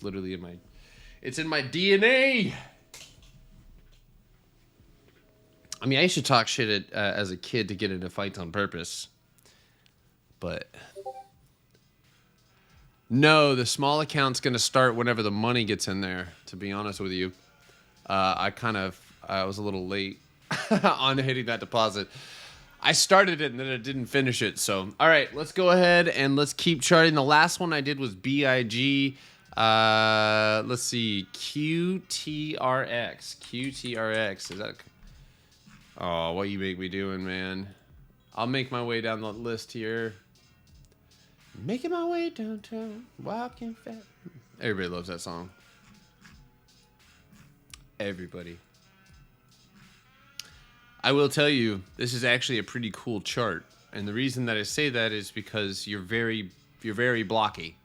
Literally it's in my DNA. I mean, I used to talk shit as a kid to get into fights on purpose, but no, the small account's gonna start whenever the money gets in there. To be honest with you, I was a little late on hitting that deposit. I started it and then I didn't finish it. So, all right, let's go ahead and let's keep charting. The last one I did was BIG. Let's see, QTRX. QTRX. Is that? Oh, what you make me doing, man? I'll make my way down the list here. Making my way downtown, walking fast. Everybody loves that song. Everybody. I will tell you, this is actually a pretty cool chart, and the reason that I say that is because you're very blocky.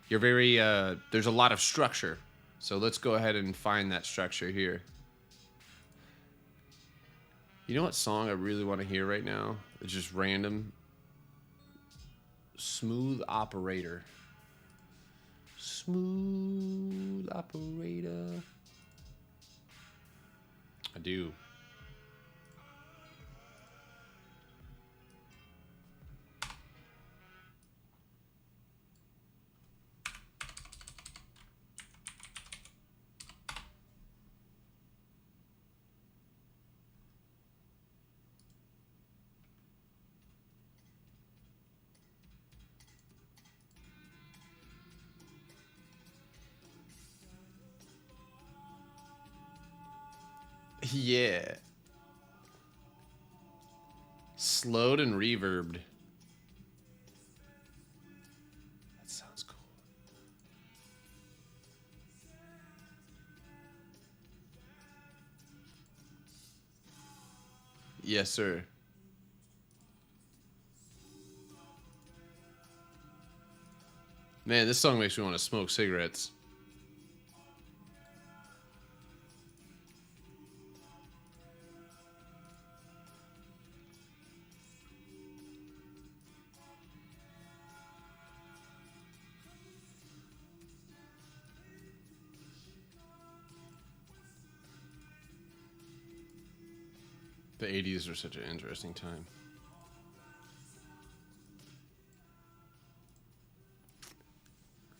You're very there's a lot of structure. So let's go ahead and find that structure here. You know what song I really want to hear right now? It's just random. Smooth Operator. Smooth Operator. I do. Yeah. Slowed and reverbed. That sounds cool. Yes, sir. Man, this song makes me want to smoke cigarettes. The 80s were such an interesting time.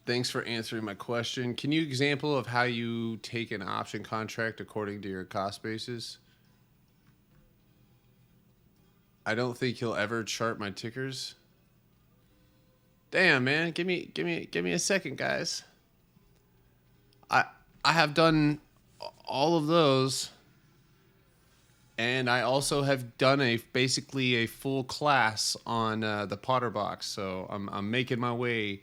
Thanks for answering my question. Can you example of how you take an option contract according to your cost basis? I don't think you'll ever chart my tickers. Damn, man, give me a second, guys. I I have done all of those, and I also have done basically a full class on the Potter box. So I'm making my way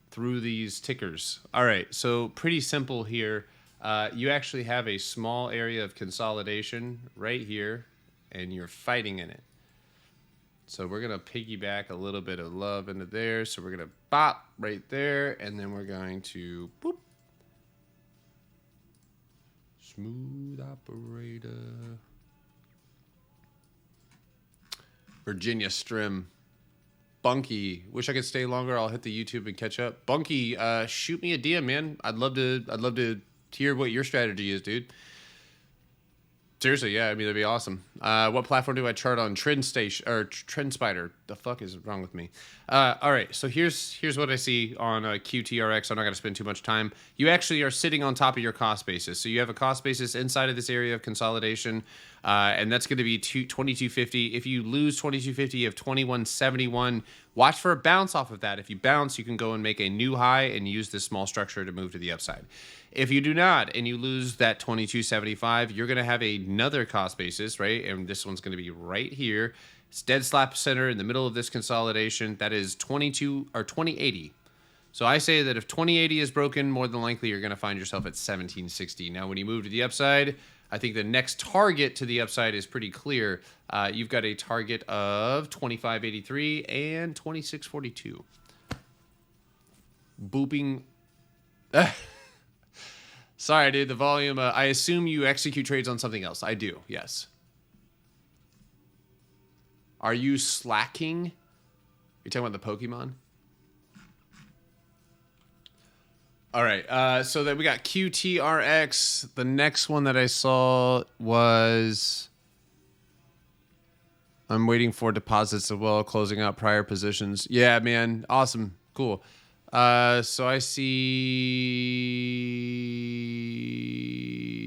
through these tickers. All right, so pretty simple here. You actually have a small area of consolidation right here, and you're fighting in it. So we're going to piggyback a little bit of love into there. So we're going to bop right there, and then we're going to boop. Smooth Operator. Virginia Strim. Bunky, wish I could stay longer. I'll hit the YouTube and catch up. Bunky, shoot me a DM, man. I'd love to hear what your strategy is, dude. Seriously, yeah, I mean that'd be awesome. What platform do I chart on? Trend Station or Trend Spider? The fuck is wrong with me? All right, so here's what I see on QTRX. I'm not gonna spend too much time. You actually are sitting on top of your cost basis. So you have a cost basis inside of this area of consolidation, and that's going to be 2250. If you lose 2250, you have 2171. Watch for a bounce off of that. If you bounce, you can go and make a new high and use this small structure to move to the upside. If you do not and you lose that 2275, you're going to have another cost basis, right? And this one's going to be right here. It's dead slap center in the middle of this consolidation. That is 22 or 2080. So I say that if 2080 is broken, more than likely you're going to find yourself at 1760. Now, when you move to the upside, I think the next target to the upside is pretty clear. You've got a target of 2583 and 2642. Booping. Sorry, dude, the volume. I assume you execute trades on something else. I do, yes. Are you slacking? You're talking about the Pokemon? All right. So then we got QTRX. The next one that I saw was I'm waiting for deposits as well, closing out prior positions. Yeah, man. Awesome. Cool. So I see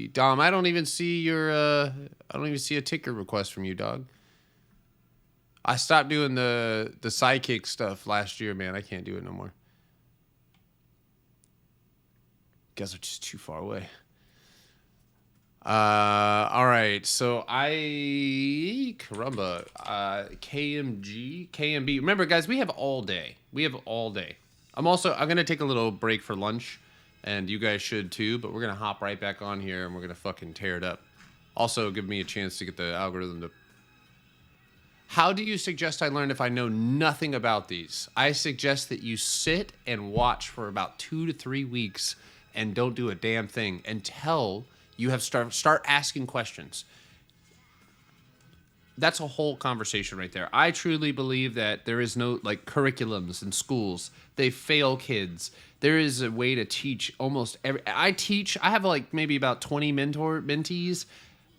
Dom, I don't even see your I don't even see a ticker request from you, dog. I stopped doing the sidekick stuff last year, man. I can't do it no more. Guys are just too far away. All right. So caramba, KMB. Remember, guys, we have all day. We have all day. I'm gonna take a little break for lunch, and you guys should too. But we're gonna hop right back on here, and we're gonna fucking tear it up. Also, give me a chance to get the algorithm to. How do you suggest I learn if I know nothing about these? I suggest that you sit and watch for about 2 to 3 weeks and don't do a damn thing until you have start asking questions. That's a whole conversation right there. I truly believe that there is no like curriculums in schools. They fail kids. There is a way to teach almost every. I have like maybe about 20 mentees,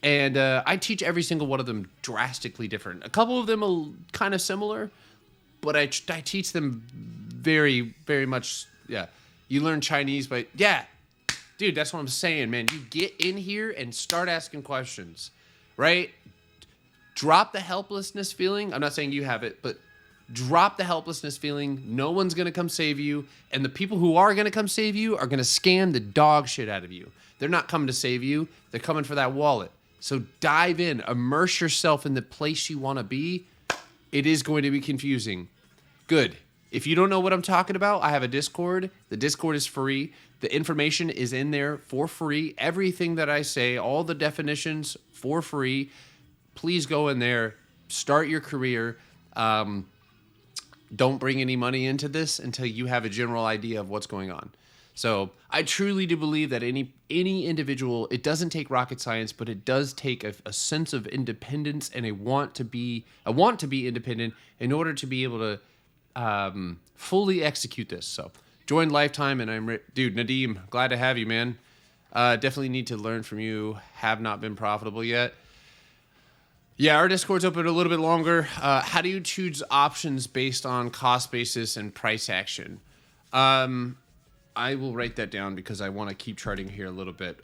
and I teach every single one of them drastically different. A couple of them are kind of similar, but I teach them very, very much. Yeah, you learn Chinese, but yeah, dude, that's what I'm saying, man. You get in here and start asking questions, right? Drop the helplessness feeling. I'm not saying you have it, but drop the helplessness feeling. No one's going to come save you. And the people who are going to come save you are going to scam the dog shit out of you. They're not coming to save you. They're coming for that wallet. So dive in. Immerse yourself in the place you want to be. It is going to be confusing. Good. If you don't know what I'm talking about, I have a Discord. The Discord is free. The information is in there for free. Everything that I say, all the definitions for free. Please go in there, start your career. Don't bring any money into this until you have a general idea of what's going on. So I truly do believe that any individual, it doesn't take rocket science, but it does take a sense of independence and a want to be independent in order to be able to fully execute this. So join Lifetime, and dude, Nadeem, glad to have you, man. Definitely need to learn from you. Have not been profitable yet. Yeah, our Discord's open a little bit longer. How do you choose options based on cost basis and price action? I will write that down because I want to keep charting here a little bit.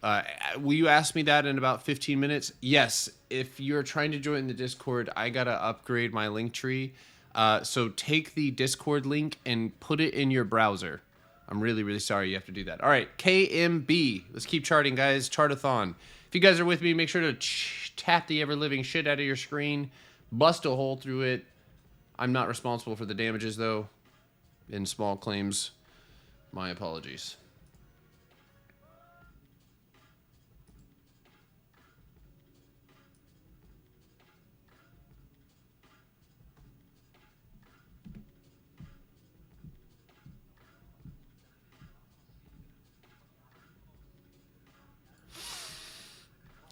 Will you ask me that in about 15 minutes? Yes. If you're trying to join the Discord, I got to upgrade my link tree. So take the Discord link and put it in your browser. I'm really, really sorry you have to do that. All right, KMB. Let's keep charting, guys. Chart-a-thon. If you guys are with me, make sure to tap the ever-living shit out of your screen. Bust a hole through it. I'm not responsible for the damages, though. In small claims, my apologies.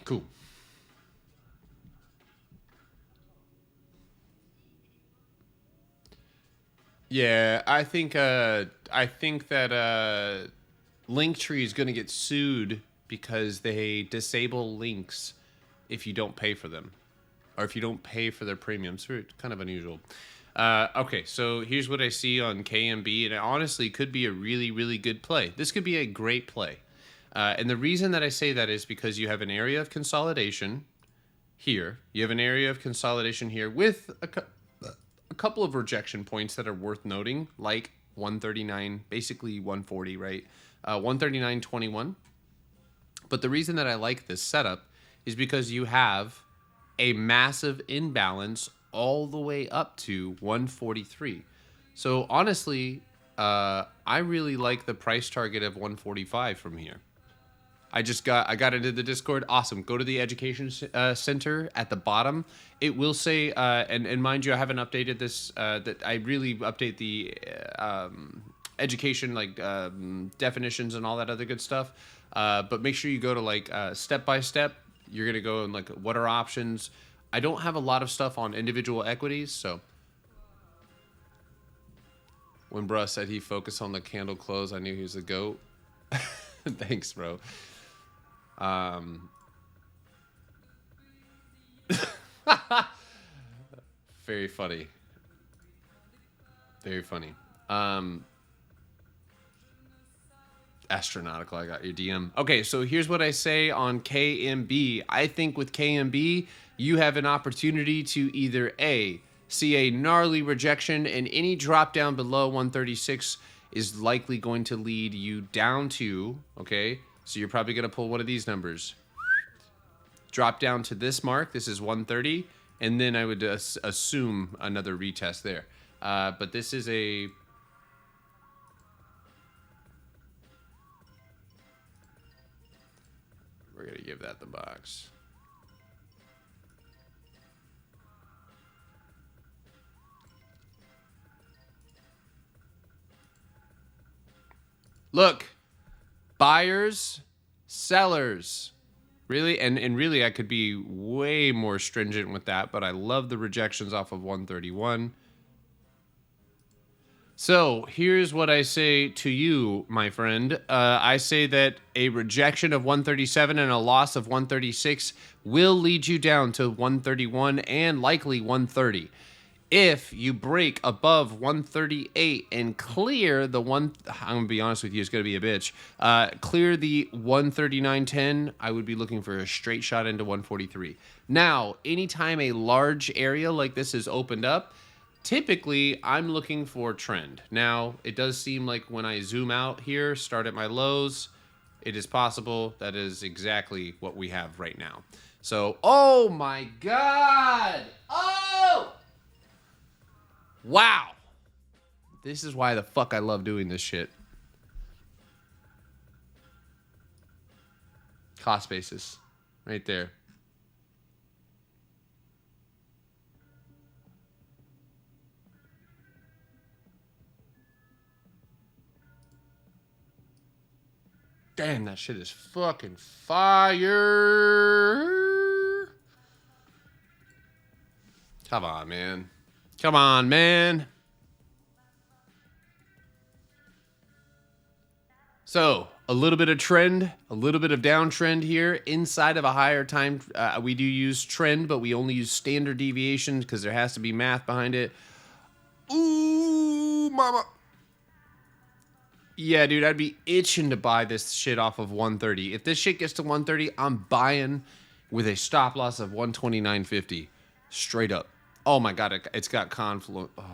Cool. Yeah, I think that Linktree is going to get sued because they disable links if you don't pay for them, or if you don't pay for their premiums. It's kind of unusual. Okay, so here's what I see on KMB, and it honestly could be a really, really good play. This could be a great play. And the reason that I say that is because you have an area of consolidation here. You have an area of consolidation here with a couple of rejection points that are worth noting, like 139, basically 140, right? 139.21. But the reason that I like this setup is because you have a massive imbalance all the way up to 143. So honestly, I really like the price target of 145 from here. I got into the Discord. Awesome. Go to the education center at the bottom. It will say, and mind you, I haven't updated this. That I really update the education definitions and all that other good stuff. But make sure you go to step by step. You're gonna go and what are options. I don't have a lot of stuff on individual equities, so. When bruh said he focused on the candle close, I knew he was the GOAT. Thanks, bro. Very funny. Very funny. Astronautical, I got your DM. Okay, so here's what I say on KMB. I think with KMB, you have an opportunity to either A, see a gnarly rejection, and any drop down below 136 is likely going to lead you down to, okay, so you're probably going to pull one of these numbers. Drop down to this mark, this is 130, and then I would assume another retest there. But this is a... We're going to give that the box. Look, buyers, sellers. Really? And really, I could be way more stringent with that, but I love the rejections off of 131. So here's what I say to you, my friend. I say that a rejection of 137 and a loss of 136 will lead you down to 131 and likely 130. If you break above 138 and clear the one, I'm going to be honest with you, it's going to be a bitch. Clear the 139.10, I would be looking for a straight shot into 143. Now, anytime a large area like this is opened up, typically, I'm looking for trend. Now, it does seem like when I zoom out here, start at my lows, it is possible that is exactly what we have right now. So, oh my God! Oh! Wow! This is why the fuck I love doing this shit. Cost basis. Right there. Damn, that shit is fucking fire. Come on, man. Come on, man. So, a little bit of trend, a little bit of downtrend here. Inside of a higher time, we do use trend, but we only use standard deviations because there has to be math behind it. Ooh, mama. Yeah, dude, I'd be itching to buy this shit off of 130. If this shit gets to 130, I'm buying with a stop loss of 129.50. Straight up. Oh my God, it's got confluent. Oh.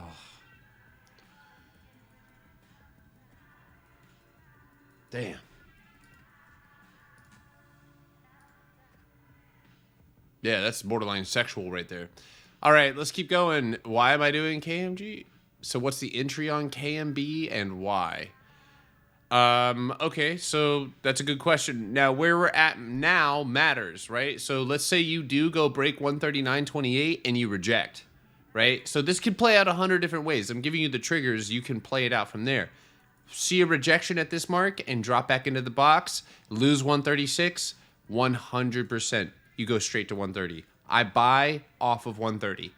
Damn. Yeah, that's borderline sexual right there. All right, let's keep going. Why am I doing KMG? So what's the entry on KMB and why? Okay, so that's a good question. Now, where we're at now matters, right? So let's say you do go break 139.28 and you reject, right? So this could play out 100 different ways. I'm giving you the triggers. You can play it out from there. See a rejection at this mark and drop back into the box, lose 136, 100%. You go straight to 130. I buy off of 130.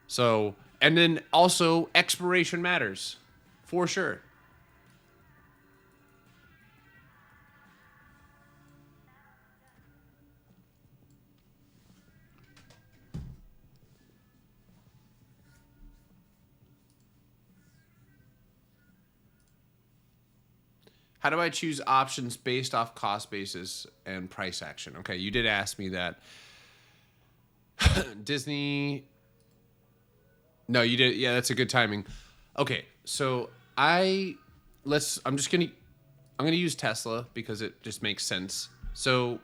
So, and then also expiration matters for sure. How do I choose options based off cost basis and price action? Okay, you did ask me that. Disney. No, you did. Yeah, that's a good timing. Okay, so I'm gonna use Tesla because it just makes sense. So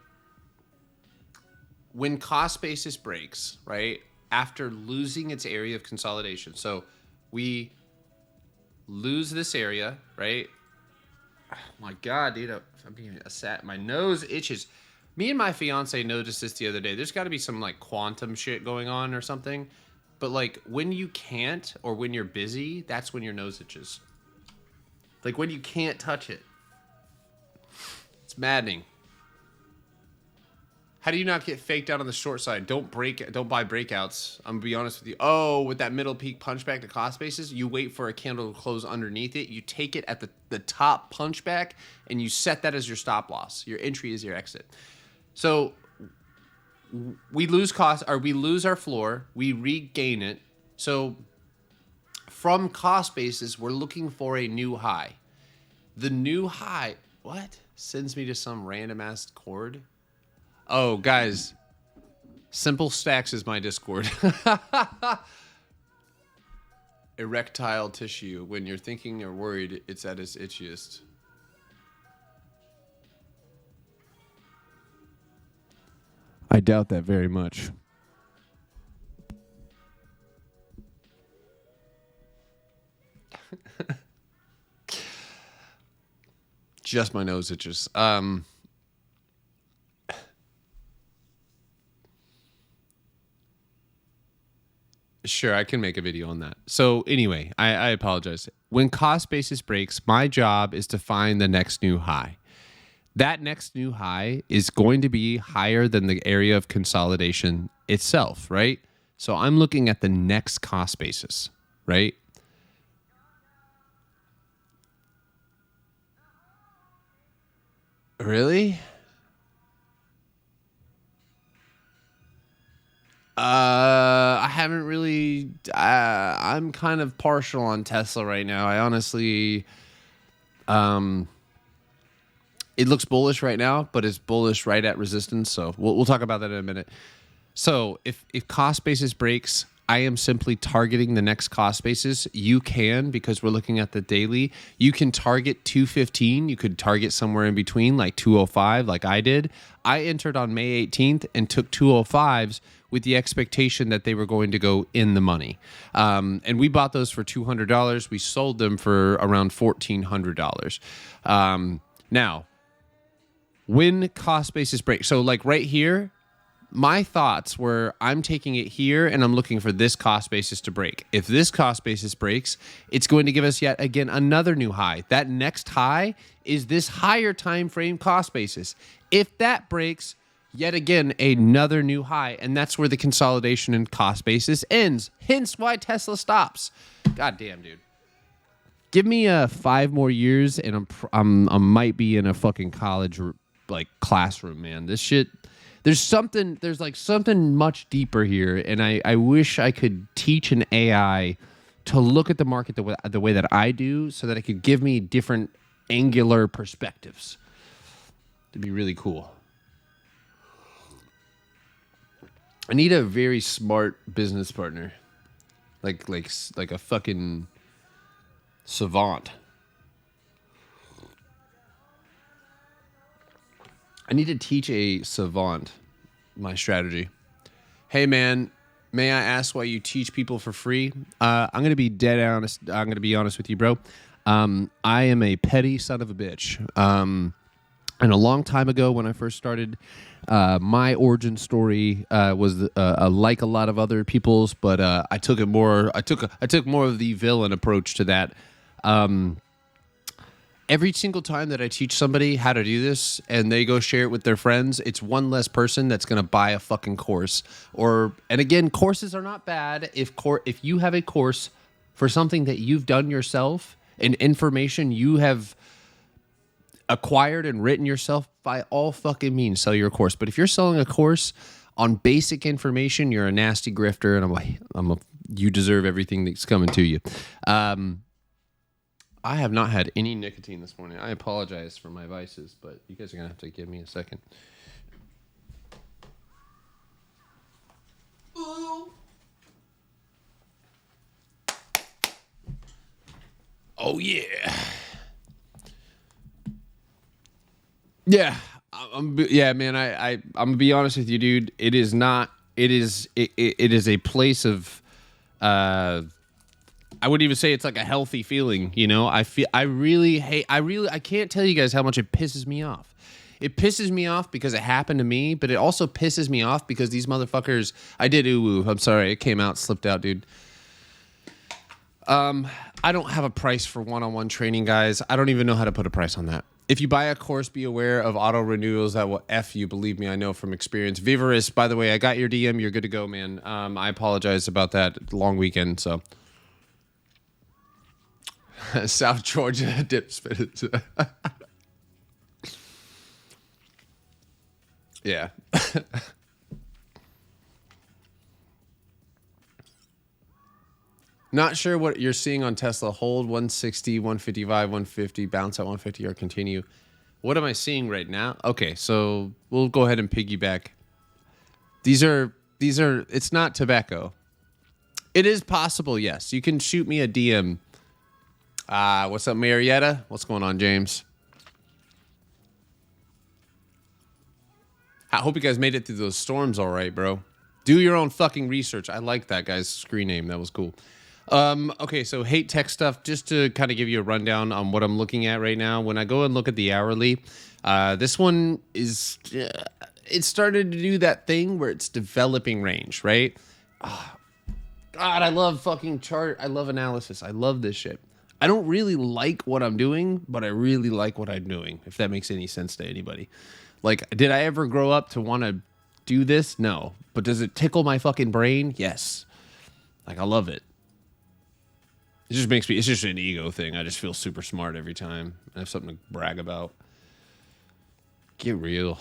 when cost basis breaks, right, after losing its area of consolidation, so we lose this area, right? Oh my God, dude, I'm being my nose itches. Me and my fiance noticed this the other day. There's got to be some like quantum shit going on or something. But like when you can't or when you're busy, that's when your nose itches. Like when you can't touch it. It's maddening. How do you not get faked out on the short side? Don't buy breakouts. I'm gonna be honest with you. Oh, with that middle peak punchback to cost basis, you wait for a candle to close underneath it. You take it at the top punchback, and you set that as your stop loss. Your entry is your exit. So we lose cost, or we lose our floor. We regain it. So from cost basis, we're looking for a new high. The new high, what? Sends me to some random ass chord. Oh, guys, Simple Stacks is my Discord. Erectile tissue. When you're thinking or worried, it's at its itchiest. I doubt that very much. Just my nose itches. Sure, I can make a video on that. So anyway, I apologize. When cost basis breaks, my job is to find the next new high. That next new high is going to be higher than the area of consolidation itself, right? So I'm looking at the next cost basis, right? Really? I haven't really. I'm kind of partial on Tesla right now. I honestly, it looks bullish right now, but it's bullish right at resistance. So we'll talk about that in a minute. So if cost basis breaks, I am simply targeting the next cost basis. You can, because we're looking at the daily, you can target 215. You could target somewhere in between, like 205, like I did. I entered on May 18th and took 205s with the expectation that they were going to go in the money. And we bought those for $200. We sold them for around $1,400. Now, when cost basis breaks, so like right here, my thoughts were I'm taking it here and I'm looking for this cost basis to break. If this cost basis breaks, it's going to give us yet again another new high. That next high is this higher time frame cost basis. If that breaks, yet again another new high, and that's where the consolidation and cost basis ends. Hence why Tesla stops. God damn, dude. Give me 5 more years and I might be in a fucking college like classroom, man. This shit. There's something much deeper here, and I wish I could teach an AI to look at the market the way that I do, so that it could give me different angular perspectives. It'd be really cool. I need a very smart business partner, like a fucking savant. I need to teach a savant my strategy. Hey, man, may I ask why you teach people for free? I'm going to be dead honest. I'm going to be honest with you, bro. I am a petty son of a bitch. And a long time ago when I first started, my origin story was like a lot of other people's, but I took more of the villain approach to that. Every single time that I teach somebody how to do this and they go share it with their friends, it's one less person that's going to buy a fucking course. And again, courses are not bad. If you have a course for something that you've done yourself and information you have acquired and written yourself, by all fucking means, sell your course. But if you're selling a course on basic information, you're a nasty grifter, and you deserve everything that's coming to you. I have not had any nicotine this morning. I apologize for my vices, but you guys are going to have to give me a second. Ooh. Oh, yeah. Yeah. Man, I'm going to be honest with you, dude. It is a place of, I wouldn't even say it's like a healthy feeling, you know. I can't tell you guys how much it pisses me off. It pisses me off because it happened to me, but it also pisses me off because these motherfuckers. I did ooh. I'm sorry, it came out, slipped out, dude. I don't have a price for one-on-one training, guys. I don't even know how to put a price on that. If you buy a course, be aware of auto renewals that will F you. Believe me, I know from experience. Vivarist, by the way, I got your DM. You're good to go, man. I apologize about that long weekend. So, South Georgia dip spit. Yeah. Not sure what you're seeing on Tesla. Hold 160, 155, 150, bounce at 150, or continue. What am I seeing right now? Okay, so we'll go ahead and piggyback. These are, it's not tobacco. It is possible, yes. You can shoot me a DM. What's up, Marietta? What's going on, James? I hope you guys made it through those storms all right, bro. Do your own fucking research. I like that guy's screen name. That was cool. Okay, so hate tech stuff. Just to kind of give you a rundown on what I'm looking at right now. When I go and look at the hourly, this one is it started to do that thing where it's developing range, right? Oh, God, I love fucking chart. I love analysis. I love this shit. I don't really like what I'm doing, but I really like what I'm doing. If that makes any sense to anybody. Like, did I ever grow up to want to do this? No. But does it tickle my fucking brain? Yes. Like, I love it. It just makes me, it's just an ego thing. I just feel super smart every time. I have something to brag about. Get real.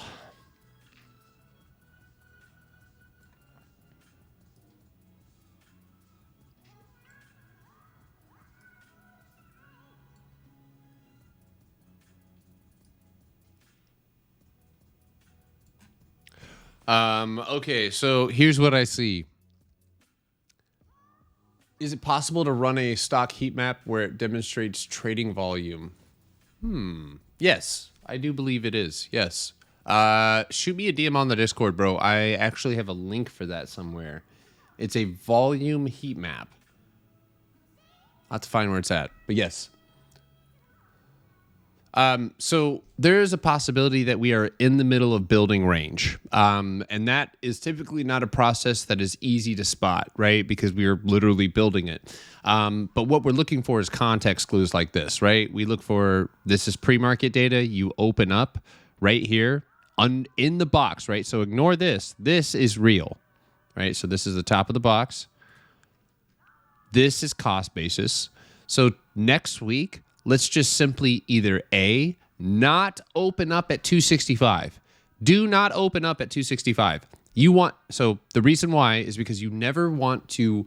Okay, so here's what I see. Is it possible to run a stock heat map where it demonstrates trading volume? Yes, I do believe it is. Yes. Shoot me a DM on the Discord, bro. I actually have a link for that somewhere. It's a volume heat map. I'll have to find where it's at, but yes. So there is a possibility that we are in the middle of building range. And that is typically not a process that is easy to spot, right? Because we are literally building it. But what we're looking for is context clues like this, right? We look for, this is pre-market data. You open up right here in the box, right? So ignore this. This is real, right? So this is the top of the box. This is cost basis. So next week, let's just simply either A, not open up at 265. Do not open up at 265. So the reason why is because you never want to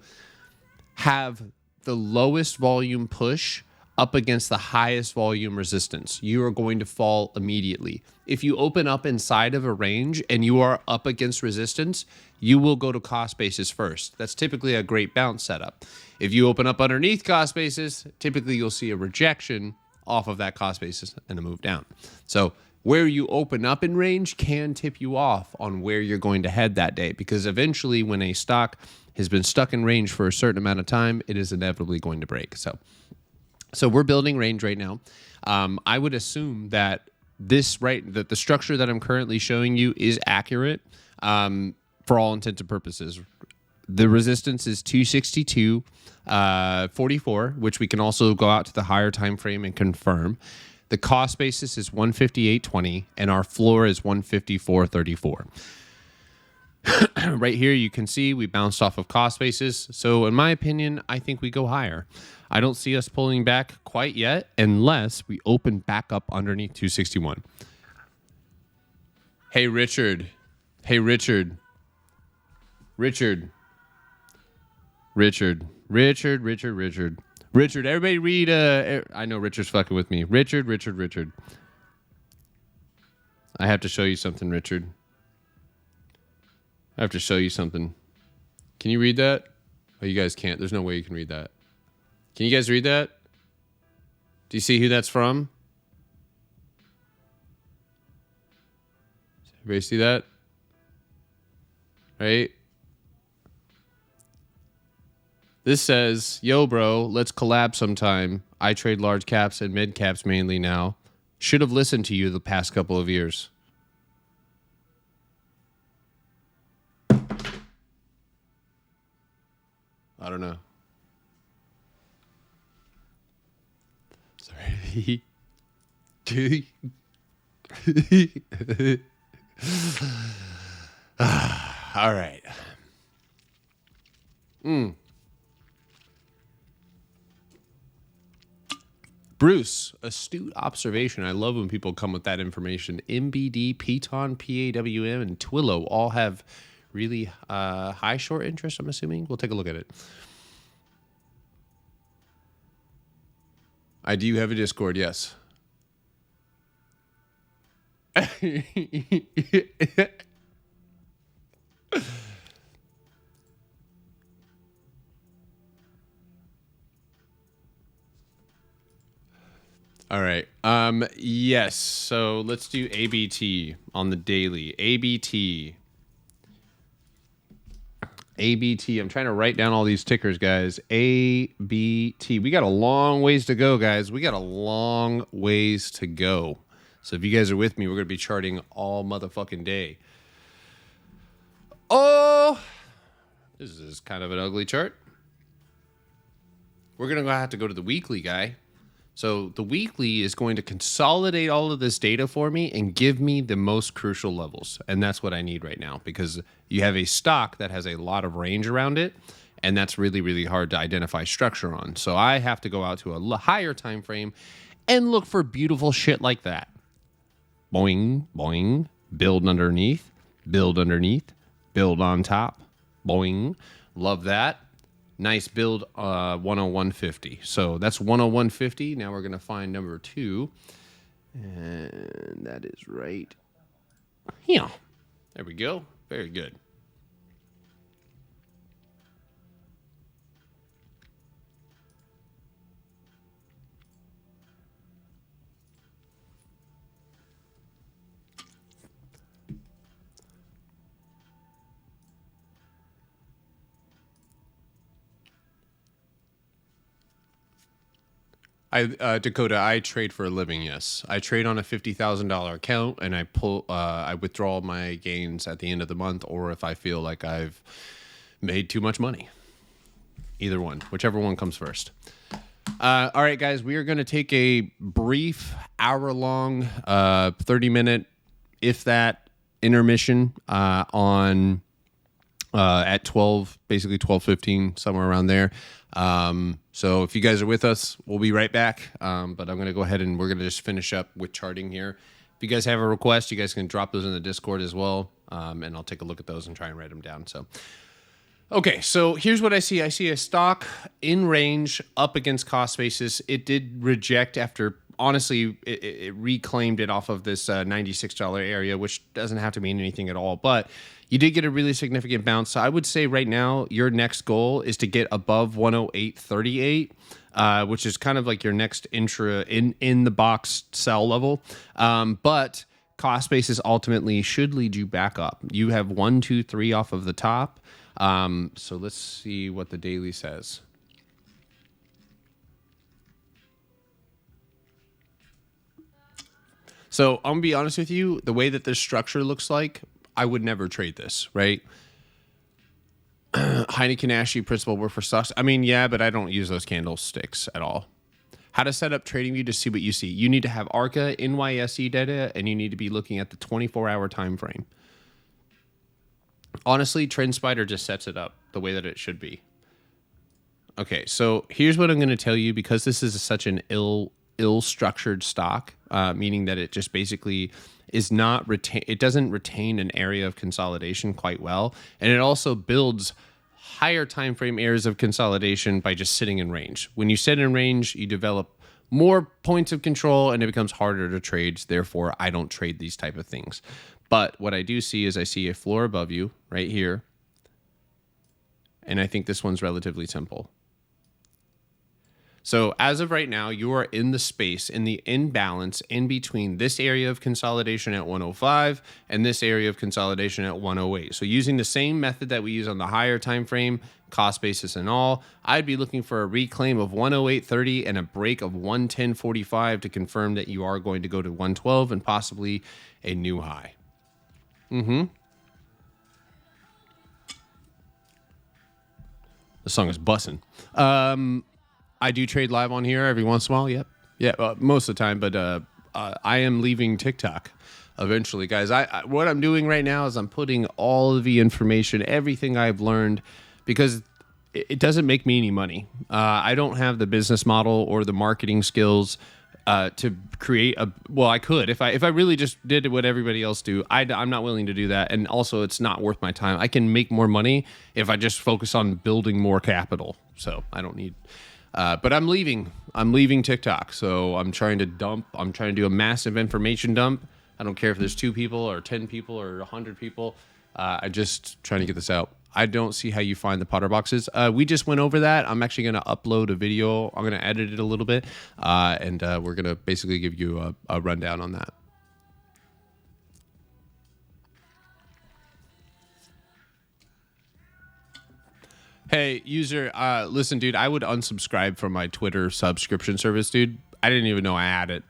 have the lowest volume push up against the highest volume resistance. You are going to fall immediately. If you open up inside of a range and you are up against resistance, you will go to cost basis first. That's typically a great bounce setup. If you open up underneath cost basis, typically you'll see a rejection off of that cost basis and a move down. So where you open up in range can tip you off on where you're going to head that day, because eventually when a stock has been stuck in range for a certain amount of time, it is inevitably going to break. So we're building range right now. I would assume that that the structure that I'm currently showing you is accurate for all intents and purposes. The resistance is 262.44, which we can also go out to the higher time frame and confirm. The cost basis is 158.20, and our floor is 154.34. Right here, you can see we bounced off of cost basis. So in my opinion, I think we go higher. I don't see us pulling back quite yet unless we open back up underneath 261. Hey, Richard. Hey, Richard. Richard. Richard. Richard, Richard, Richard. Richard, everybody read, I know Richard's fucking with me. Richard, Richard, Richard. I have to show you something, Richard. I have to show you something. Can you read that? Oh, you guys can't. There's no way you can read that. Can you guys read that? Do you see who that's from? Everybody see that? Right? This says, yo, bro, let's collab sometime. I trade large caps and mid caps mainly now. Should have listened to you the past couple of years. I don't know. Sorry. All right. Bruce, astute observation. I love when people come with that information. MBD, Piton, PAWM, and Twillo all have really high short interest, I'm assuming. We'll take a look at it. I do have a Discord, yes. All right. Yes. So let's do ABT on the daily. ABT. ABT. I'm trying to write down all these tickers, guys. ABT. We got a long ways to go, guys. We got a long ways to go. So if you guys are with me, we're going to be charting all motherfucking day. Oh, this is kind of an ugly chart. We're going to have to go to the weekly, guy. So the weekly is going to consolidate all of this data for me and give me the most crucial levels. And that's what I need right now, because you have a stock that has a lot of range around it. And that's really, really hard to identify structure on. So I have to go out to a higher time frame and look for beautiful shit like that. Boing, boing, build underneath, build underneath, build on top, boing. Love that. Nice build, 101.50. So that's 101.50. Now we're going to find number 2. And that is right here. There we go. Very good. Dakota, I trade for a living. Yes, I trade on a $50,000 account, and I withdraw my gains at the end of the month, or if I feel like I've made too much money. Either one, whichever one comes first. All right, guys, we are going to take a brief hour-long, 30-minute, if that, intermission on at 12, basically 12:15, somewhere around there. So if you guys are with us, we'll be right back. But I'm going to go ahead and we're going to just finish up with charting here. If you guys have a request, you guys can drop those in the Discord as well. And I'll take a look at those and try and write them down. So, okay. So here's what I see. I see a stock in range up against cost basis. It did reject after, honestly, it reclaimed it off of this $96 area, which doesn't have to mean anything at all, but you did get a really significant bounce. So I would say right now, your next goal is to get above 108.38, which is kind of like your next intra in the box sell level. But cost basis ultimately should lead you back up. You have 1, 2, 3 off of the top. So let's see what the daily says. So I'm gonna be honest with you, the way that this structure looks like, I would never trade this, right? Heineken Ashley principle work for stocks. I mean, yeah, but I don't use those candlesticks at all. How to set up TradingView to see what you see. You need to have ARCA, NYSE data, and you need to be looking at the 24-hour time frame. Honestly, TrendSpider just sets it up the way that it should be. Okay, so here's what I'm going to tell you, because this is such an ill-structured stock, meaning that it just basically is not it doesn't retain an area of consolidation quite well, and it also builds higher time frame areas of consolidation by just sitting in range. When you sit in range, you develop more points of control and it becomes harder to trade. Therefore, I don't trade these type of things. But what I do see is I see a floor above you right here, and I think this one's relatively simple. So as of right now, you are in the space, in the imbalance in between this area of consolidation at 105 and this area of consolidation at 108. So using the same method that we use on the higher time frame, cost basis and all, I'd be looking for a reclaim of 108.30 and a break of 110.45 to confirm that you are going to go to 112 and possibly a new high. The song is bussin'. I do trade live on here every once in a while. Yep. Yeah, most of the time. But I am leaving TikTok eventually, guys. What I'm doing right now is I'm putting all of the information, everything I've learned, because it doesn't make me any money. I don't have the business model or the marketing skills to create a. Well, I could if I really just did what everybody else do. I'm not willing to do that, and also it's not worth my time. I can make more money if I just focus on building more capital. So I don't need. But I'm leaving. I'm leaving TikTok. So I'm trying to dump. I'm trying to do a massive information dump. I don't care if there's 2 people or 10 people or 100 people. I'm just trying to get this out. I don't see how you find the Potter boxes. We just went over that. I'm actually going to upload a video. I'm going to edit it a little bit. And we're going to basically give you a rundown on that. Hey, user, listen, dude, I would unsubscribe from my Twitter subscription service, dude. I didn't even know I had it.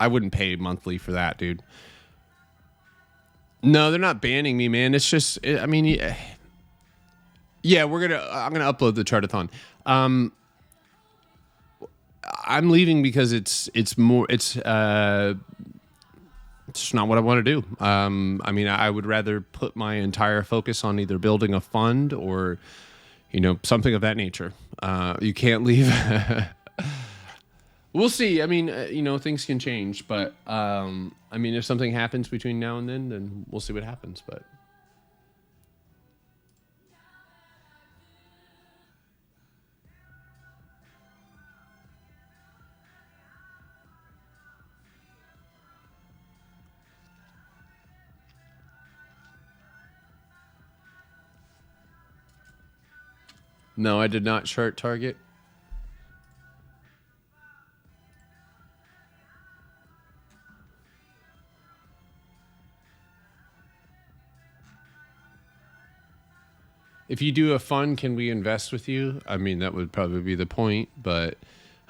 I wouldn't pay monthly for that, dude. No, they're not banning me, man. It's just, I mean, yeah, I'm gonna upload the Chart-a-thon. I'm leaving because it's just not what I want to do. I mean, I would rather put my entire focus on either building a fund or, something of that nature. You can't leave. We'll see. I mean, things can change, but I mean, if something happens between now and then we'll see what happens. But no, I did not chart target. If you do a fund, can we invest with you? I mean, that would probably be the point. But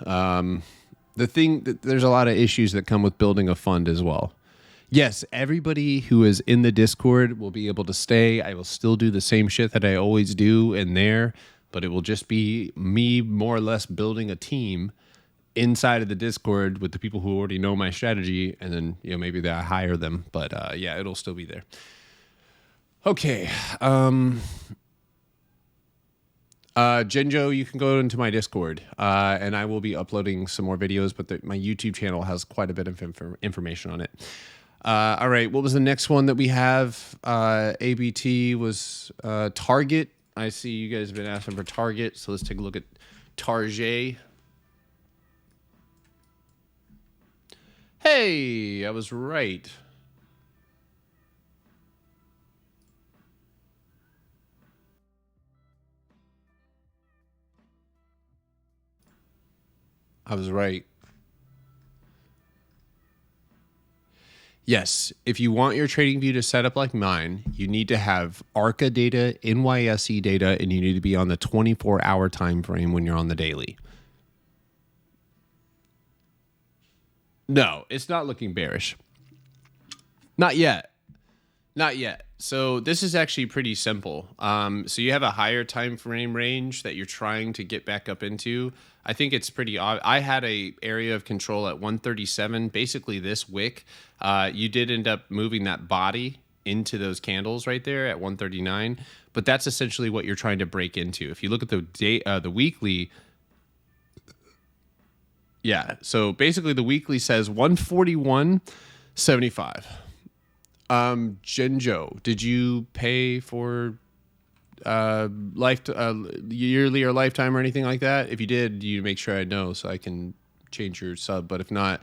the thing that there's a lot of issues that come with building a fund as well. Yes, everybody who is in the Discord will be able to stay. I will still do the same shit that I always do in there, but it will just be me more or less building a team inside of the Discord with the people who already know my strategy, and then maybe I hire them. But yeah, it'll still be there. Okay. Genjo, you can go into my Discord, and I will be uploading some more videos, but my YouTube channel has quite a bit of information on it. All right, what was the next one that we have? ABT was Target. I see you guys have been asking for Target, so let's take a look at Target. Hey, I was right. I was right. Yes, if you want your trading view to set up like mine, you need to have ARCA data, NYSE data, and you need to be on the 24-hour time frame when you're on the daily. No, it's not looking bearish. Not yet. Not yet. So this is actually pretty simple. So you have a higher time frame range that you're trying to get back up into. I think it's pretty odd. I had a area of control at 137, basically this wick. You did end up moving that body into those candles right there at 139, but that's essentially what you're trying to break into. If you look at the weekly, yeah. So basically the weekly says 141.75. Genjo, did you pay for yearly or lifetime or anything like that? If you did, you make sure I know so I can change your sub. But if not,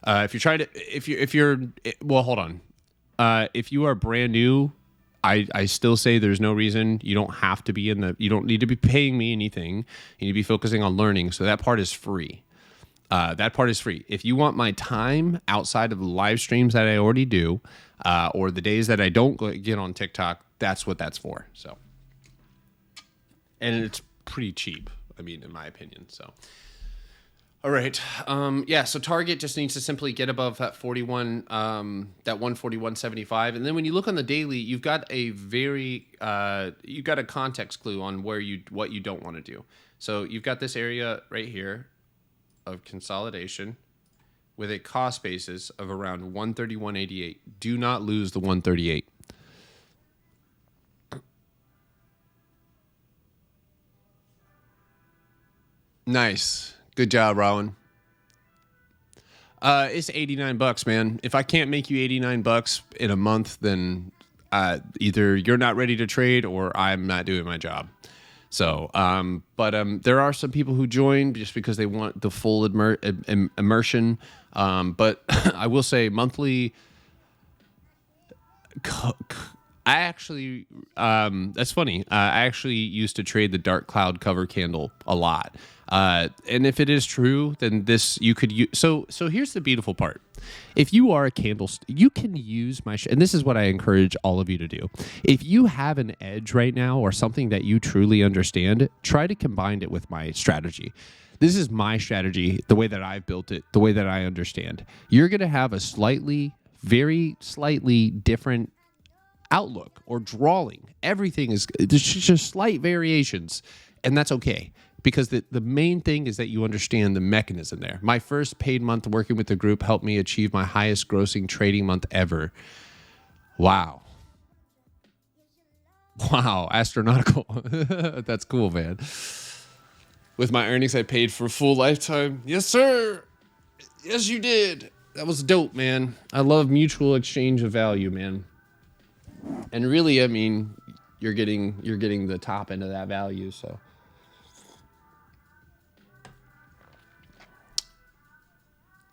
if you're trying to, if you're well, hold on. If you are brand new, I still say there's no reason. You don't have to be you don't need to be paying me anything. You need to be focusing on learning. So that part is free. That part is free. If you want my time outside of the live streams that I already do, or the days that I don't get on TikTok, that's what that's for. So, and it's pretty cheap. I mean, in my opinion. So, all right. Yeah. So Target just needs to simply get above that 41, that 141.75, and then when you look on the daily, you've got a you've got a context clue on what you don't want to do. So you've got this area right here of consolidation, with a cost basis of around 131.88. Do not lose the 138. Nice. Good job, Rowan. It's $89, man. If I can't make you $89 in a month, then either you're not ready to trade or I'm not doing my job. So, but there are some people who join just because they want the full immersion. But I will say monthly. I actually, that's funny. I actually used to trade the dark cloud cover candle a lot. And if it is true, then this you could use. So here's the beautiful part. If you are a candle, you can use my, and this is what I encourage all of you to do. If you have an edge right now or something that you truly understand, try to combine it with my strategy. This is my strategy, the way that I've built it, the way that I understand. You're going to have a very slightly different outlook or drawing. Everything is, there's just slight variations, and that's okay. Because the main thing is that you understand the mechanism there. My first paid month working with the group helped me achieve my highest grossing trading month ever. Wow. Wow, astronomical. That's cool, man. With my earnings, I paid for a full lifetime. Yes, sir. Yes, you did. That was dope, man. I love mutual exchange of value, man. And really, I mean, you're getting the top end of that value, so.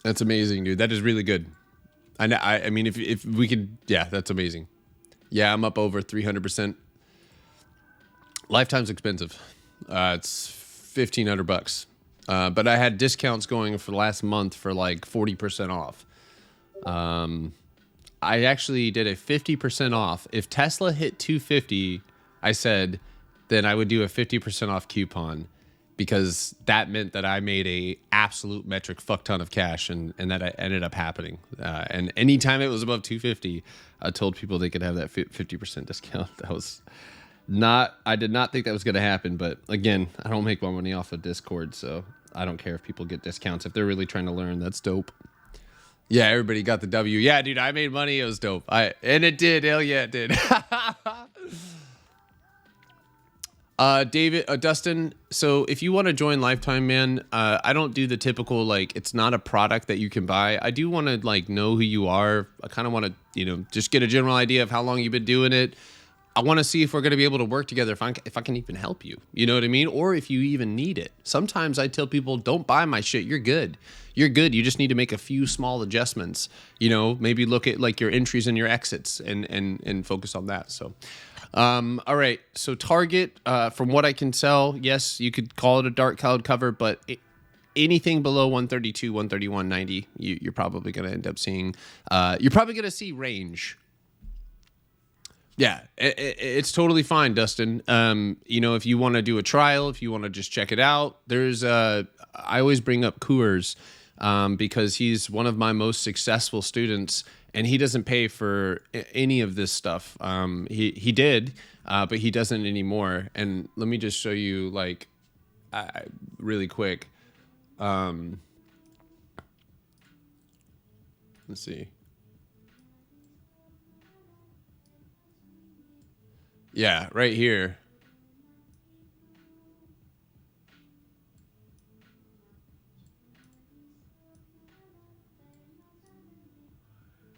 That's amazing, dude. That is really good. I mean, if we could, yeah, that's amazing. Yeah, I'm up over 300%. Lifetime's expensive. It's $1,500. But I had discounts going for the last month for like 40% off. I actually did a 50% off. If Tesla hit 250, I said, then I would do a 50% off coupon. Because that meant that I made a absolute metric fuck ton of cash, and that ended up happening. And anytime it was above 250, I told people they could have that 50% discount. That was not. I did not think that was going to happen. But again, I don't make my money off of Discord, so I don't care if people get discounts if they're really trying to learn. That's dope. Yeah, everybody got the W. Yeah, dude, I made money. It was dope. And it did. Hell yeah, it did. David, Dustin, so if you want to join Lifetime, man, I don't do the typical, like, it's not a product that you can buy. I do want to, like, know who you are. I kind of want to, just get a general idea of how long you've been doing it. I want to see if we're going to be able to work together, if I can even help you. You know what I mean? Or if you even need it. Sometimes I tell people, don't buy my shit. You're good. You're good. You just need to make a few small adjustments. Maybe look at, like, your entries and your exits and focus on that. So... all right. So Target, from what I can tell, yes, you could call it a dark cloud cover, but anything below 132, 131.90, you're probably going to end up seeing, you're probably going to see range. Yeah, it's totally fine, Dustin. If you want to do a trial, if you want to just check it out, I always bring up Coors, because he's one of my most successful students. And he doesn't pay for any of this stuff. He did, but he doesn't anymore. And let me just show you, like, really quick. Let's see. Yeah, right here.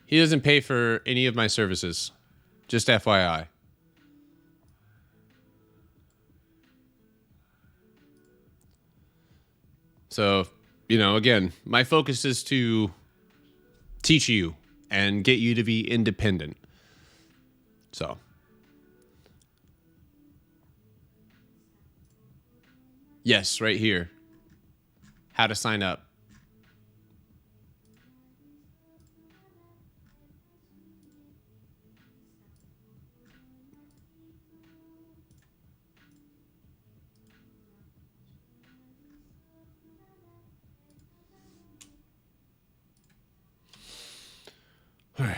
He doesn't pay for any of my services. Just FYI. So, again, my focus is to teach you and get you to be independent. So. Yes, right here. How to sign up. All right.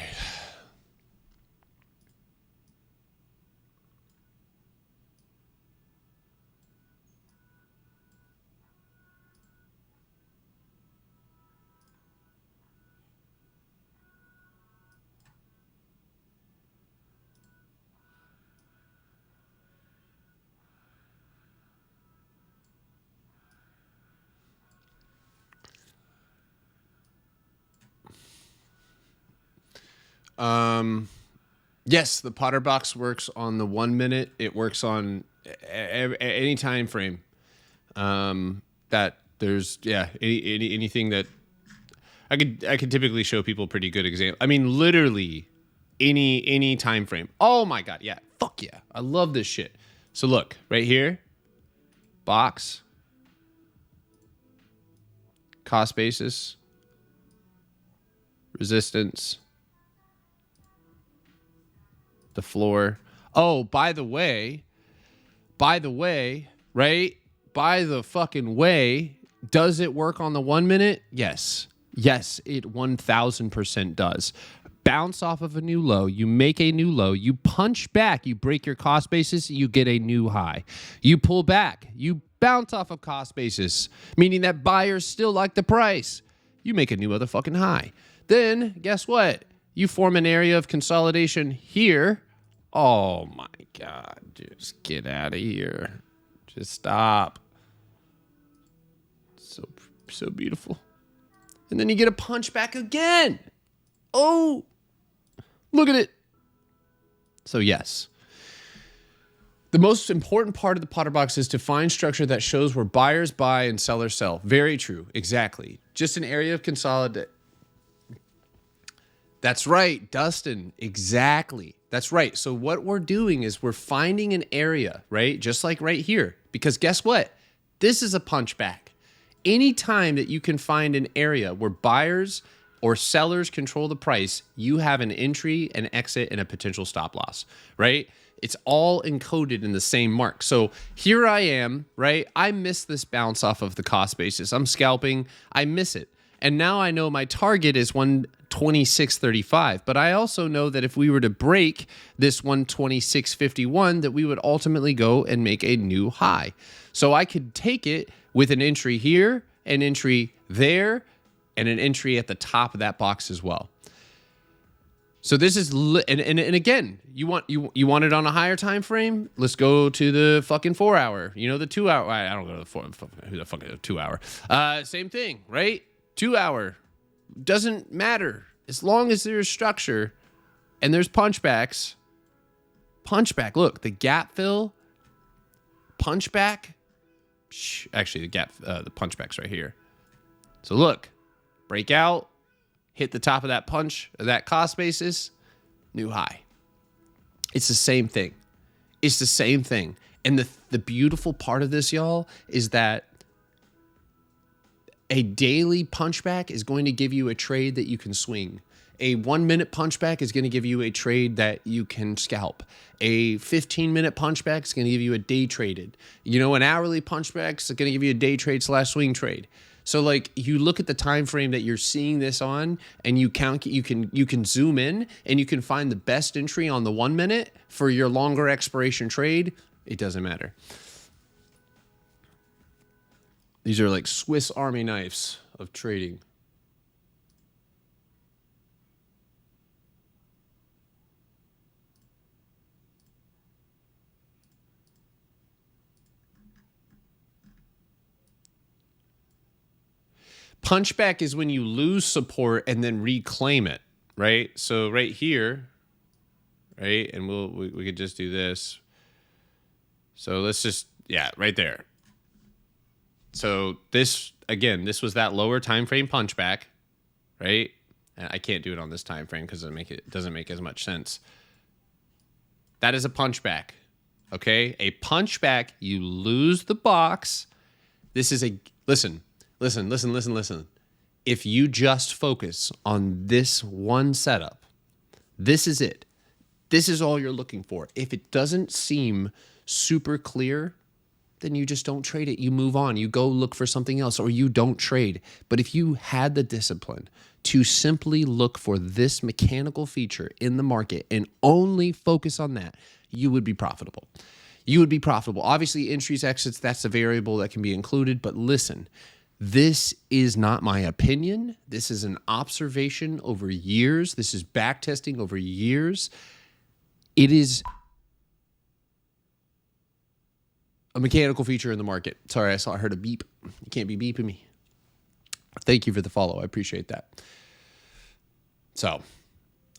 Yes, the Potter box works on the 1 minute. It works on any time frame. That there's anything that I could typically show people pretty good example. I mean, literally any time frame. Oh my god, yeah, fuck yeah, I love this shit. So look right here, box, cost basis, resistance, the floor. Oh, by the way, right? By the fucking way, does it work on the 1 minute? Yes. Yes, it 1000% does. Bounce off of a new low, you make a new low, you punch back, you break your cost basis, you get a new high. You pull back, you bounce off of cost basis, meaning that buyers still like the price. You make a new motherfucking high. Then, guess what? You form an area of consolidation here. Oh my God, just get out of here. Just stop. So beautiful. And then you get a punch back again. Oh, look at it. So yes, the most important part of the Potter box is to find structure that shows where buyers buy and sellers sell. Very true. Exactly. Just an area of consolidate. That's right, Dustin. Exactly. That's right. So what we're doing is we're finding an area, right? Just like right here. Because guess what? This is a punch back. Anytime that you can find an area where buyers or sellers control the price, you have an entry, an exit, and a potential stop loss, right? It's all encoded in the same mark. So here I am, right? I miss this bounce off of the cost basis. I'm scalping. I miss it. And now I know my target is 126.35. But I also know that if we were to break this 126.51, that we would ultimately go and make a new high. So I could take it with an entry here, an entry there, and an entry at the top of that box as well. So this is, and again, you want it on a higher time frame? Let's go to the fucking 4 hour. You know, the 2 hour. I don't go to the 4. Who the fuck is 2 hour? Same thing, right? 2 hour doesn't matter as long as there's structure and there's punchbacks. Punchback. Look, the gap fill. Punchback. Actually, the gap, the punchback's right here. So look, breakout, hit the top of that punch, that cost basis, new high. It's the same thing. It's the same thing. And the beautiful part of this, y'all, is that a daily punchback is going to give you a trade that you can swing. A 1 minute punchback is going to give you a trade that you can scalp. A 15-minute punchback is going to give you a day traded. You know, an hourly punchback is going to give you a day trade / swing trade. So like you look at the time frame that you're seeing this on, and you can zoom in and you can find the best entry on the 1 minute for your longer expiration trade. It doesn't matter. These are like Swiss Army knives of trading. Punchback is when you lose support and then reclaim it, right? So right here, right? And we could just do this. So let's just, yeah, right there. So this, again, this was that lower time frame punchback, right? And I can't do it on this time frame because it doesn't make as much sense. That is a punchback, okay? A punchback, you lose the box. This is a, listen. If you just focus on this one setup, this is it. This is all you're looking for. If it doesn't seem super clear, then you just don't trade it. You move on. You go look for something else, or you don't trade. But if you had the discipline to simply look for this mechanical feature in the market and only focus on that, you would be profitable. You would be profitable. Obviously, entries, exits, that's a variable that can be included. But listen, this is not my opinion. This is an observation over years. This is back testing over years. It is a mechanical feature in the market. Sorry, I heard a beep. You can't be beeping me. Thank you for the follow. I appreciate that. So,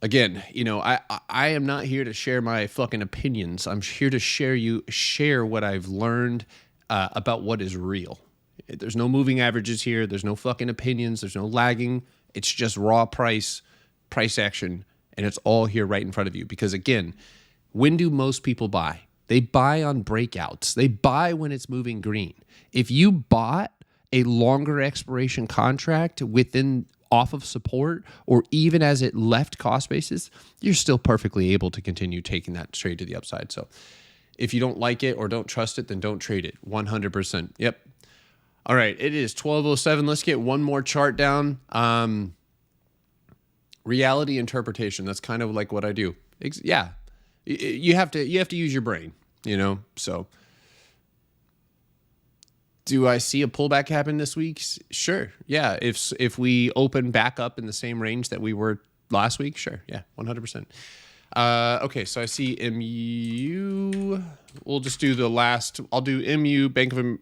Again, I am not here to share my fucking opinions. I'm here to share what I've learned about what is real. There's no moving averages here. There's no fucking opinions. There's no lagging. It's just raw price action, and it's all here right in front of you. Because again, when do most people buy? They buy on breakouts. They buy when it's moving green. If you bought a longer expiration contract off of support, or even as it left cost basis, you're still perfectly able to continue taking that trade to the upside. So if you don't like it or don't trust it, then don't trade it. 100%. Yep. All right. It is 12:07. Let's get one more chart down. Reality interpretation. That's kind of like what I do. Yeah. You have to use your brain, so. Do I see a pullback happen this week? Sure. Yeah. If we open back up in the same range that we were last week, sure. Yeah, 100%. Okay, so I see MU. We'll just do the last. I'll do MU,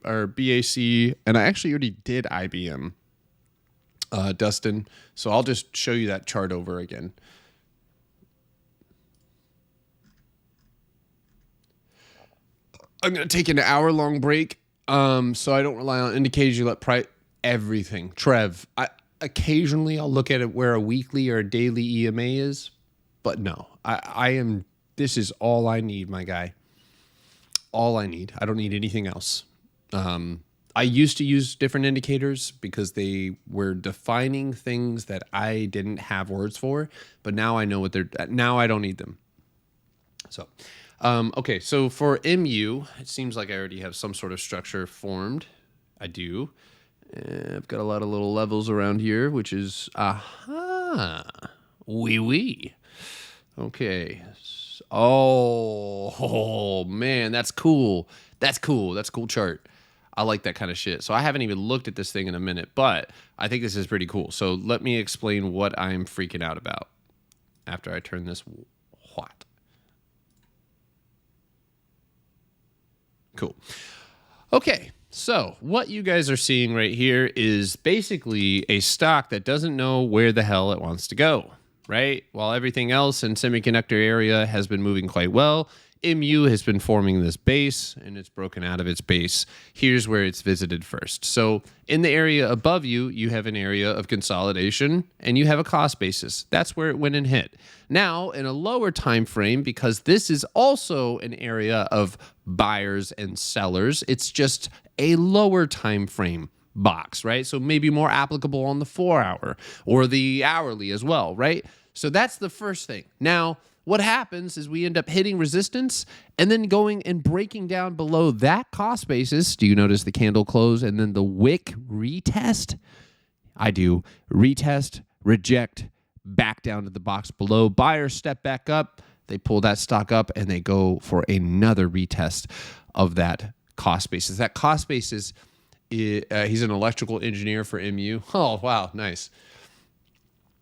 or BAC, and I actually already did IBM, Dustin. So I'll just show you that chart over again. I'm going to take an hour-long break. So I don't rely on indicators. You let everything. Trev, occasionally I'll look at it where a weekly or a daily EMA is, but no, this is all I need, my guy. All I need. I don't need anything else. I used to use different indicators because they were defining things that I didn't have words for, but now I know now I don't need them. So, okay, so for MU, it seems like I already have some sort of structure formed. I do. I've got a lot of little levels around here, which is, wee. Okay. Oh, man, that's cool. That's cool chart. I like that kind of shit. So I haven't even looked at this thing in a minute, but I think this is pretty cool. So let me explain what I'm freaking out about after I turn this what. Cool. Okay, so what you guys are seeing right here is basically a stock that doesn't know where the hell it wants to go, right? While everything else in semiconductor area has been moving quite well, MU has been forming this base, and it's broken out of its base. Here's where it's visited first. So in the area above you, you have an area of consolidation, and you have a cost basis. That's where it went and hit. Now, in a lower time frame, because this is also an area of buyers and sellers, it's just a lower time frame box, right? So maybe more applicable on the 4-hour or the hourly as well, right? So that's the first thing. Now, what happens is we end up hitting resistance and then going and breaking down below that cost basis. Do you notice the candle close and then the wick retest? I do. Retest, reject, back down to the box below. Buyers step back up. They pull that stock up and they go for another retest of that cost basis. That cost basis, he's an electrical engineer for MU. Oh, wow. Nice.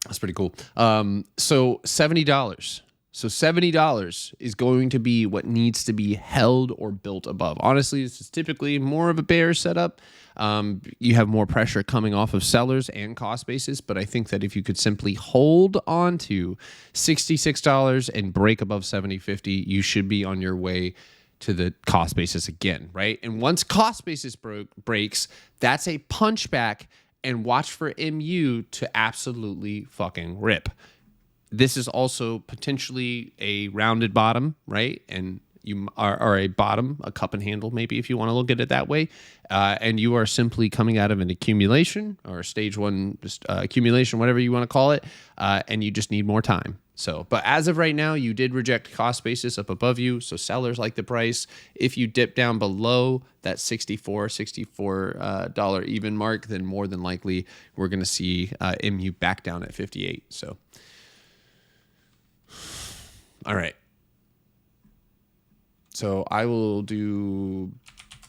That's pretty cool. So $70. So $70 is going to be what needs to be held or built above. Honestly, this is typically more of a bear setup. You have more pressure coming off of sellers and cost basis, but I think that if you could simply hold on to $66 and break above $70.50, you should be on your way to the cost basis again, right? And once cost basis breaks, that's a punchback, and watch for MU to absolutely fucking rip. This is also potentially a rounded bottom, right? And you are a bottom, a cup and handle, maybe, if you want to look at it that way. And you are simply coming out of an accumulation or stage one accumulation, whatever you want to call it. And you just need more time. So, but as of right now, you did reject cost basis up above you. So sellers like the price. If you dip down below that $64 even mark, then more than likely we're going to see MU back down at 58. So, all right. So I will do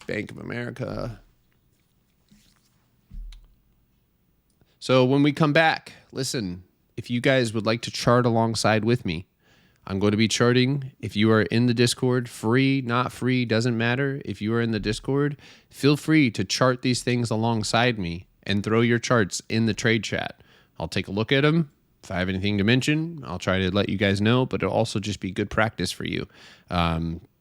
Bank of America. So when we come back, listen, if you guys would like to chart alongside with me, I'm going to be charting. If you are in the Discord, free, not free, doesn't matter. If you are in the Discord, feel free to chart these things alongside me and throw your charts in the trade chat. I'll take a look at them, If I have anything to mention, I'll try to let you guys know, but it'll also just be good practice for you.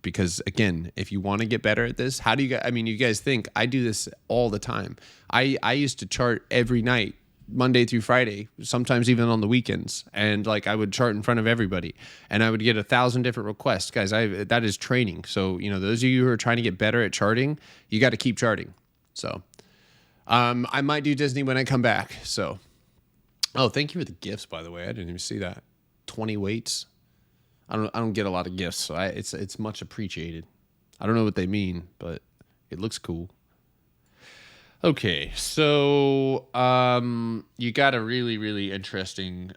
Because again, if you want to get better at this, how do you guys, I mean, you guys think I do this all the time. I used to chart every night, Monday through Friday, sometimes even on the weekends. And like, I would chart in front of everybody and I would get 1,000 different requests. Guys, that is training. So, you know, those of you who are trying to get better at charting, you got to keep charting. So, I might do Disney when I come back. So, oh, thank you for the gifts, by the way. I didn't even see that. 20 weights. I don't get a lot of gifts, so it's much appreciated. I don't know what they mean, but it looks cool. Okay, so you got a really, really interesting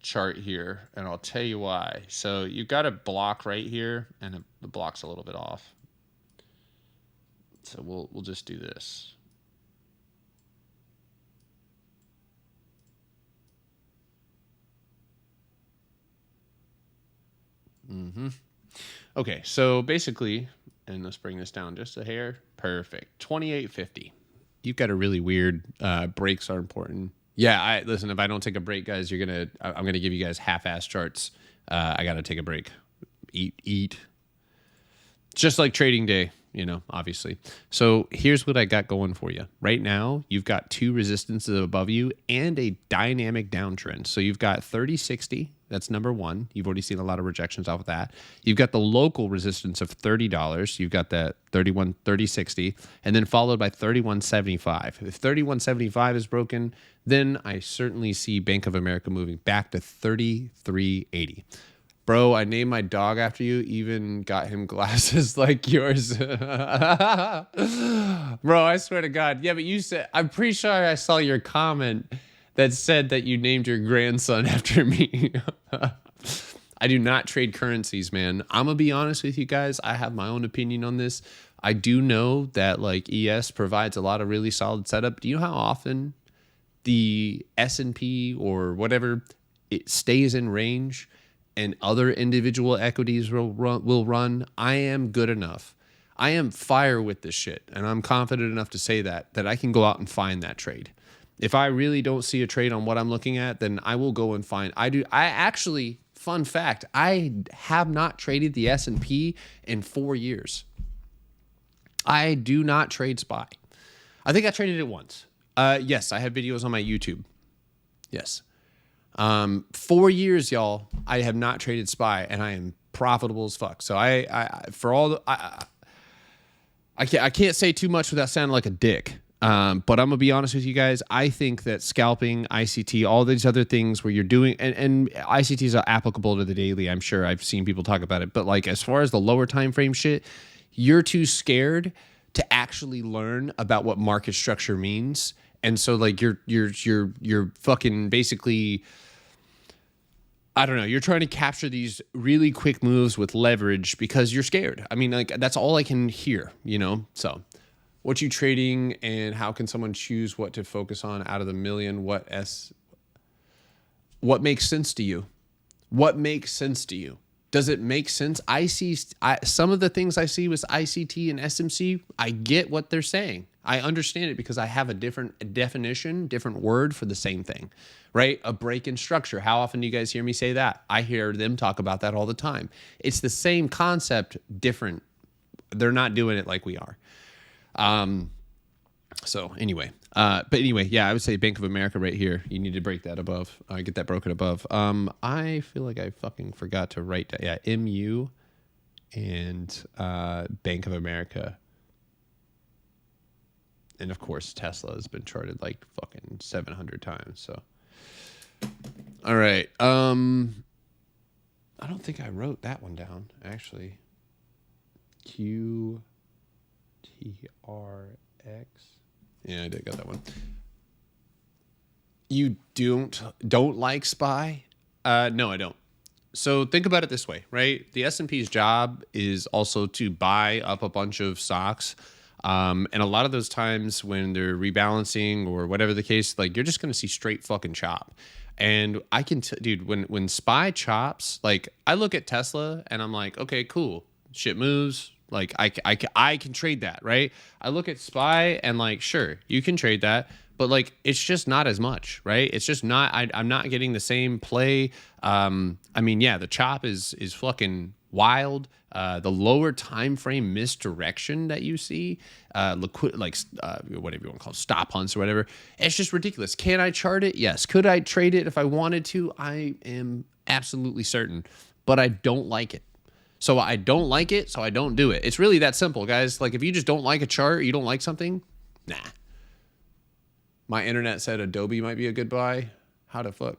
chart here, and I'll tell you why. So you've got a block right here, and the block's a little bit off. So we'll just do this. Okay, so basically, and let's bring this down just a hair. Perfect. 28.50. You've got a really weird breaks are important. Yeah, listen, if I don't take a break, guys, I'm gonna give you guys half-ass charts. I gotta take a break. Eat. Just like trading day, you know, obviously. So here's what I got going for you. Right now, you've got two resistances above you and a dynamic downtrend. So you've got 30.60. That's number one. You've already seen a lot of rejections off of that. You've got the local resistance of $30. You've got that 30.60, and then followed by 31.75. If 31.75 is broken, then I certainly see Bank of America moving back to 33.80. Bro, I named my dog after you, even got him glasses like yours. Bro, I swear to God. Yeah, but you said, I'm pretty sure I saw your comment that said that you named your grandson after me. I do not trade currencies, man. I'm going to be honest with you guys. I have my own opinion on this. I do know that like ES provides a lot of really solid setup. Do you know how often the S&P or whatever, it stays in range and other individual equities will run? I am good enough. I am fire with this shit. And I'm confident enough to say that I can go out and find that trade. If I really don't see a trade on what I'm looking at, then I will go and find. I actually, fun fact, I have not traded the S&P in 4 years. I do not trade SPY. I think I traded it once. Yes, I have videos on my YouTube. Yes. 4 years, y'all, I have not traded SPY, and I am profitable as fuck. So I can't say too much without sounding like a dick. But I'm going to be honest with you guys. I think that scalping, ICT, all these other things where you're doing, and ICTs are applicable to the daily. I'm sure I've seen people talk about it. But like as far as the lower time frame shit, you're too scared to actually learn about what market structure means. And so like you're fucking basically, I don't know, you're trying to capture these really quick moves with leverage because you're scared. I mean, like that's all I can hear, you know? So what you trading and how can someone choose what to focus on out of the million? What makes sense to you? What makes sense to you? Does it make sense? I see some of the things I see with ICT and SMC. I get what they're saying. I understand it because I have a different definition, different word for the same thing, right? A break in structure. How often do you guys hear me say that? I hear them talk about that all the time. It's the same concept, different. They're not doing it like we are. So anyway, yeah, I would say Bank of America right here. You need to break that above, get that broken above. I feel like I fucking forgot to write that. Yeah. MU and, Bank of America. And of course, Tesla has been charted like fucking 700 times. So, all right. I don't think I wrote that one down actually. QTRX. Yeah, I did got that one. You don't like SPY? No, I don't. So think about it this way, right? The S&P's job is also to buy up a bunch of stocks. And a lot of those times when they're rebalancing or whatever the case, like you're just going to see straight fucking chop. And I can dude, when SPY chops, like I look at Tesla and I'm like, okay, cool. Shit moves. Like I can trade that, right? I look at SPY and like, sure, you can trade that, but like it's just not as much, right? It's just not. I'm not getting the same play. I mean, yeah, the chop is fucking wild. The lower time frame misdirection that you see, whatever you want to call it, stop hunts or whatever, it's just ridiculous. Can I chart it? Yes. Could I trade it if I wanted to? I am absolutely certain, but I don't like it. So I don't like it, so I don't do it. It's really that simple, guys. Like if you just don't like a chart, you don't like something, nah. My internet said Adobe might be a good buy. How the fuck?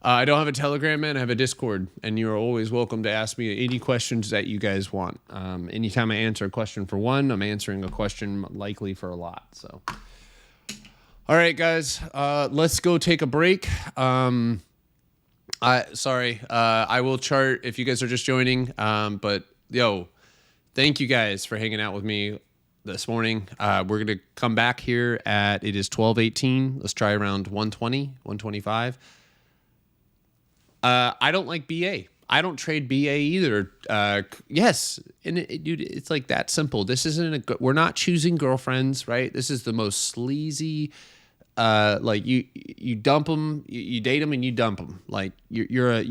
I don't have a Telegram, man. I have a Discord, and you're always welcome to ask me any questions that you guys want. Anytime I answer a question for one, I'm answering a question likely for a lot. So, all right, guys, let's go take a break. I will chart if you guys are just joining. But yo, thank you guys for hanging out with me this morning. We're gonna come back here at it is 12:18. Let's try around 120, 125. I don't like BA. I don't trade BA either. Yes, and dude, it's like that simple. This isn't we're not choosing girlfriends, right? This is the most sleazy. Like you dump them, you date them, and you dump them. Like you're a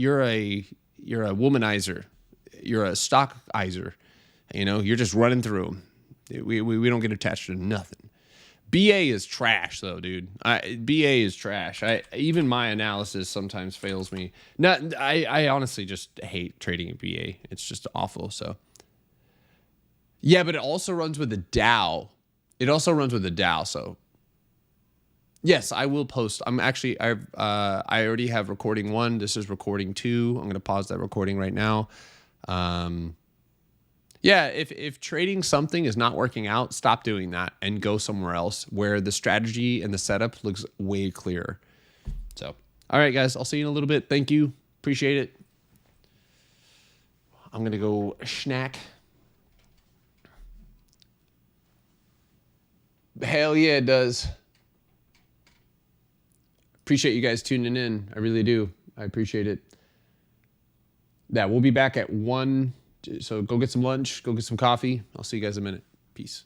womanizer, you're a stockizer. You know, you're just running through them. We don't get attached to nothing. BA is trash, though, dude. BA is trash. Even my analysis sometimes fails me. I honestly just hate trading in BA. It's just awful. So, yeah, but it also runs with the Dow. So, yes, I will post. I already have recording 1. This is recording 2. I'm gonna pause that recording right now. Yeah, if trading something is not working out, stop doing that and go somewhere else where the strategy and the setup looks way clearer. So, all right, guys, I'll see you in a little bit. Thank you. Appreciate it. I'm going to go snack. Hell yeah, it does. Appreciate you guys tuning in. I really do. I appreciate it. Yeah, we'll be back at 1. So go get some lunch, go get some coffee. I'll see you guys in a minute. Peace.